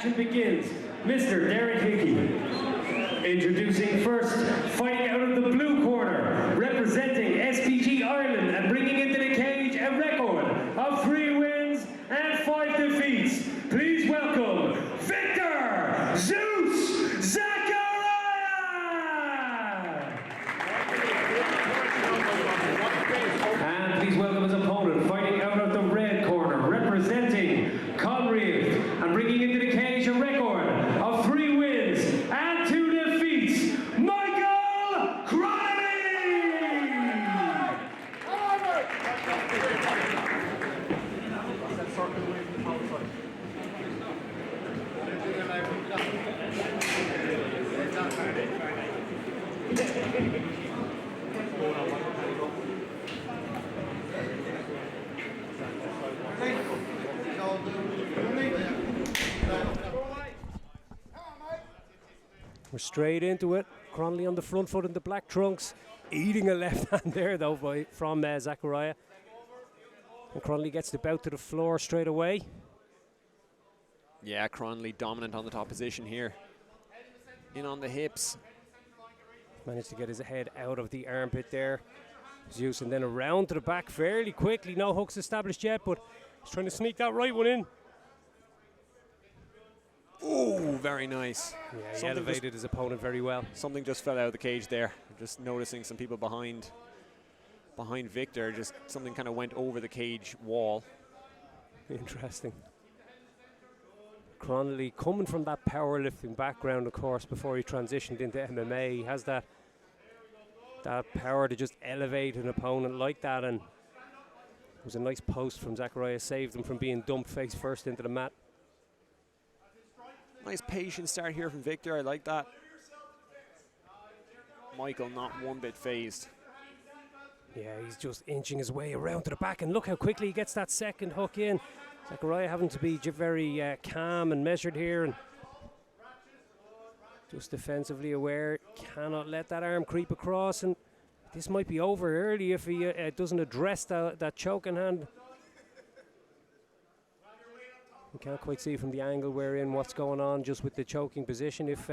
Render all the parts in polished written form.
action begins. Mr. Derek Hickey. Introducing first, fighting out of the blue corner, representing SPG Ireland and bringing into the cage a record of 3 wins and 5 defeats. Please welcome Viktor Zacharia! And please welcome his opponent, fighting out of the red corner, representing Conriocht and bringing into the cage a record of 3 wins and 2 defeats, Cronnelly! We're straight into it. Cronnelly on the front foot in the black trunks, eating a left hand there though from Zacharia. And Cronnelly gets the bout to the floor straight away. Yeah, Cronnelly dominant on the top position here. In on the hips. Managed to get his head out of the armpit there. Zeus, and then around to the back fairly quickly. No hooks established yet, but he's trying to sneak that right one in. Oh, very nice. Yeah, he elevated his opponent very well. Something just fell out of the cage there. Just noticing some people behind Viktor. Just something kind of went over the cage wall. Interesting. Cronnelly coming from that powerlifting background, of course, before he transitioned into MMA. He has that power to just elevate an opponent like that, and it was a nice post from Zacharia, saved him from being dumped face first into the mat. Nice patient start here from Viktor, I like that. Michael not one bit phased. Yeah, he's just inching his way around to the back, and look how quickly he gets that second hook in. Zacharia having to be very calm and measured here, and just defensively aware, cannot let that arm creep across, and this might be over early if he doesn't address that choking hand. You can't quite see from the angle we're in what's going on just with the choking position if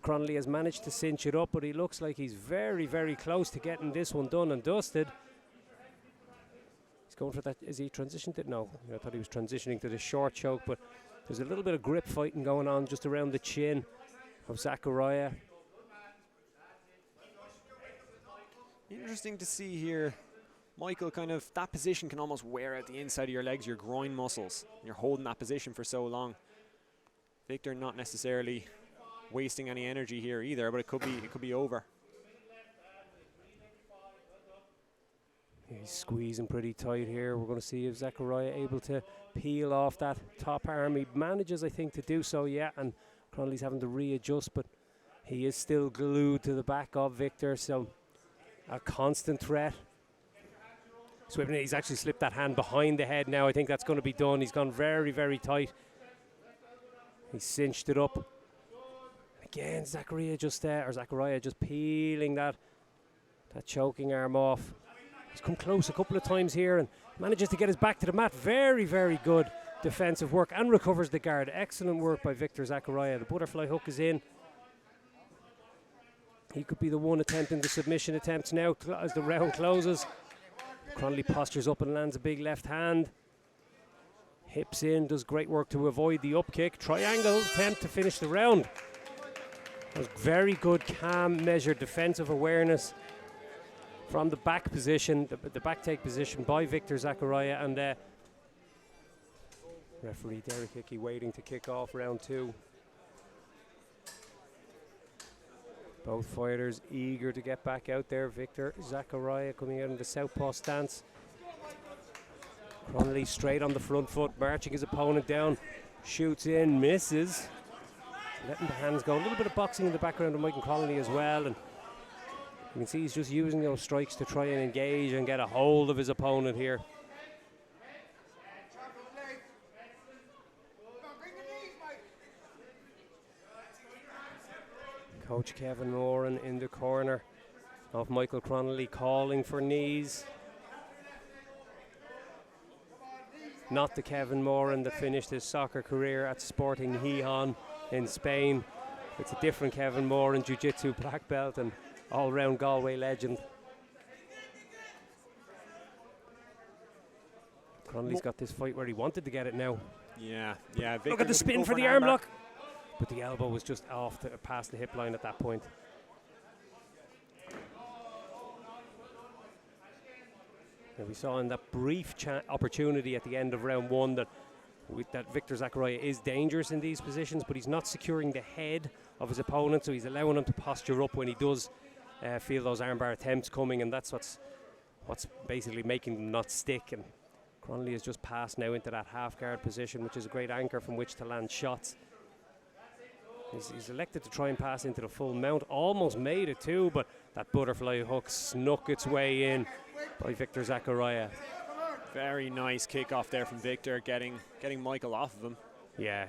Cronnelly has managed to cinch it up, but he looks like he's very, very close to getting this one done and dusted. He's going for that. Is he transitioned it? No, I thought he was transitioning to the short choke, but there's a little bit of grip fighting going on just around the chin of Zacharia. Interesting to see here. Michael, kind of, that position can almost wear out the inside of your legs, your groin muscles. You're holding that position for so long. Viktor not necessarily wasting any energy here either, but it could be over. He's squeezing pretty tight here. We're going to see if Zacharia able to peel off that top arm. He manages, I think, to do so, yeah, and Cronnelly's having to readjust, but he is still glued to the back of Viktor, so a constant threat. Swipping it, he's actually slipped that hand behind the head now. I think that's going to be done. He's gone very, very tight. He cinched it up. Again, Zacharia just peeling that choking arm off. He's come close a couple of times here and manages to get his back to the mat. Very, very good defensive work and recovers the guard. Excellent work by Viktor Zacharia. The butterfly hook is in. He could be the one attempting the submission attempts now as the round closes. Cronnelly postures up and lands a big left hand. Hips in, does great work to avoid the up kick. Triangle attempt to finish the round. That was very good, calm, measured defensive awareness from the back position, the back take position by Viktor Zacharia, and referee Derek Hickey waiting to kick off round 2. Both fighters eager to get back out there. Viktor Zacharia coming out in the southpaw stance. Cronnelly straight on the front foot, marching his opponent down. Shoots in, misses. Letting the hands go. A little bit of boxing in the background of Michael Cronnelly as well. And you can see he's just using those strikes to try and engage and get a hold of his opponent here. Coach Kevin Moran in the corner of Michael Cronnelly calling for knees. not the Kevin Moran that finished his soccer career at Sporting Gijón in Spain. It's a different Kevin Moran, jiu-jitsu black belt and all-round Galway legend. Cronnelly's got this fight where he wanted to get it now. Yeah. Look at the spin for the arm lock. But the elbow was just off past the hip line at that point. Now we saw in that brief opportunity at the end of round one that Viktor Zacharia is dangerous in these positions, but he's not securing the head of his opponent, so he's allowing him to posture up when he does feel those armbar attempts coming, and that's what's basically making them not stick. And Cronnelly has just passed now into that half guard position, which is a great anchor from which to land shots. He's elected to try and pass into the full mount, almost made it too, but that butterfly hook snuck its way in by Viktor Zacharia. Very nice kick off there from Viktor, getting Michael off of him. Yeah,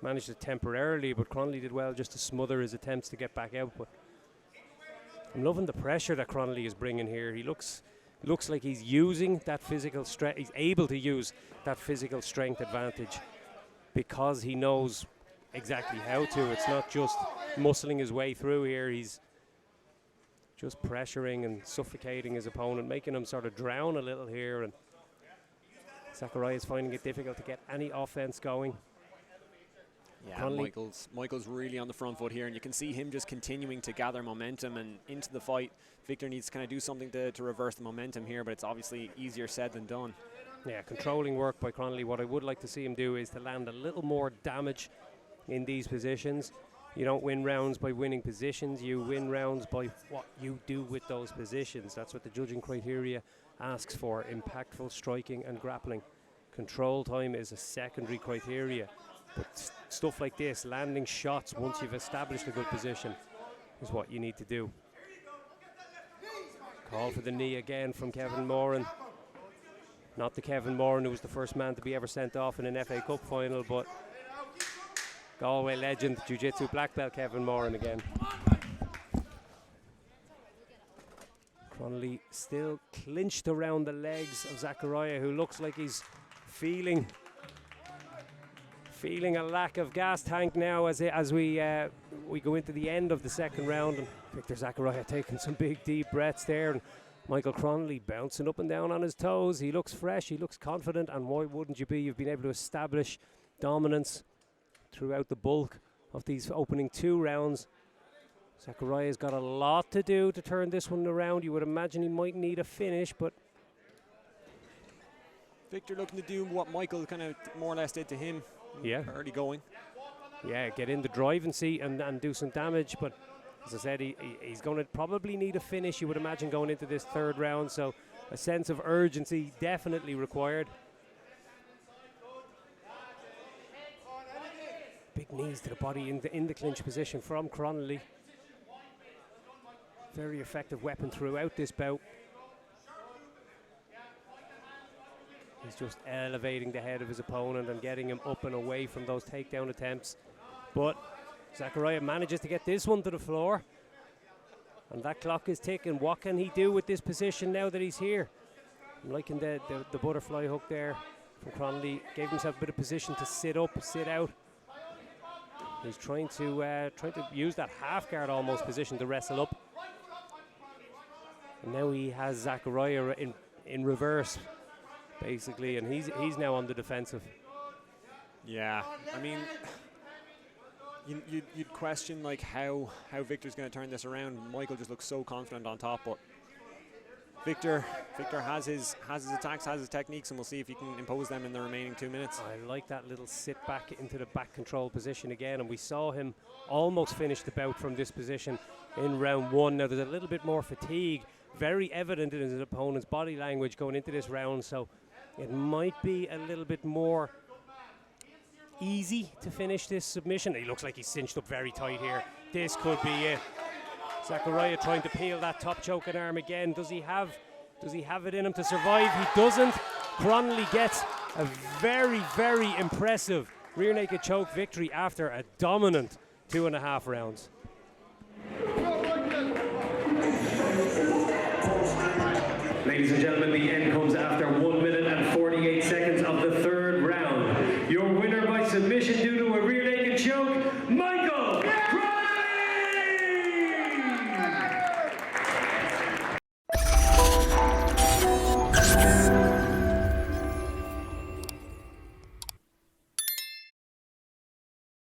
managed it temporarily, but Cronnelly did well just to smother his attempts to get back out. But I'm loving the pressure that Cronnelly is bringing here. He looks like he's using that physical strength. He's able to use that physical strength advantage because he knows exactly how to. It's not just muscling his way through here. He's just pressuring and suffocating his opponent, making him sort of drown a little here. And Zacharia is finding it difficult to get any offense going. Yeah, Michael's really on the front foot here, and you can see him just continuing to gather momentum and into the fight. Viktor needs to kind of do something to reverse the momentum here, but it's obviously easier said than done. Yeah, controlling work by Cronnelly. What I would like to see him do is to land a little more damage in these positions. You don't win rounds by winning positions, you win rounds by what you do with those positions. That's what the judging criteria asks for: impactful striking and grappling. Control time is a secondary criteria, but stuff like this, landing shots once you've established a good position, is what you need to do. Call for the knee again from Kevin Moran. Not the Kevin Moran who was the first man to be ever sent off in an FA Cup final, but Galway legend, jiu-jitsu black belt Kevin Moran again. Cronnelly still clinched around the legs of Zacharia, who looks like he's feeling a lack of gas tank now as we go into the end of the second round. And Viktor Zacharia taking some big deep breaths there, and Michael Cronnelly bouncing up and down on his toes. He looks fresh, he looks confident, and why wouldn't you be? You've been able to establish dominance throughout the bulk of these opening two rounds. Zacharia's got a lot to do to turn this one around. You would imagine he might need a finish, but Viktor looking to do what Michael kind of more or less did to him. Yeah. Early going. Yeah, get in the driving seat and do some damage, but as I said, he's going to probably need a finish, you would imagine, going into this third round, so a sense of urgency definitely required. Big knees to the body in the clinch position from Cronnelly. Very effective weapon throughout this bout. He's just elevating the head of his opponent and getting him up and away from those takedown attempts. But Zacharia manages to get this one to the floor. And that clock is ticking. What can he do with this position now that he's here? I'm liking the butterfly hook there from Cronnelly. Gave himself a bit of position to sit up, sit out. He's trying to use that half guard almost position to wrestle up. And now he has Zacharia in reverse, basically, and he's now on the defensive. Yeah, I mean, you'd question like how Viktor's going to turn this around. Michael just looks so confident on top, but Viktor has his attacks, has his techniques, and we'll see if he can impose them in the remaining 2 minutes. I like that little sit back into the back control position again, and we saw him almost finish the bout from this position in round one. Now there's a little bit more fatigue, very evident in his opponent's body language going into this round, so it might be a little bit more easy to finish this submission. He looks like he's cinched up very tight here. This could be it. Zacharia trying to peel that top choking arm again. Does he have it in him to survive? He doesn't. Cronnelly gets a very, very impressive rear naked choke victory after a dominant 2.5 rounds. Ladies and gentlemen, the end comes after 1 minute and 48 seconds of the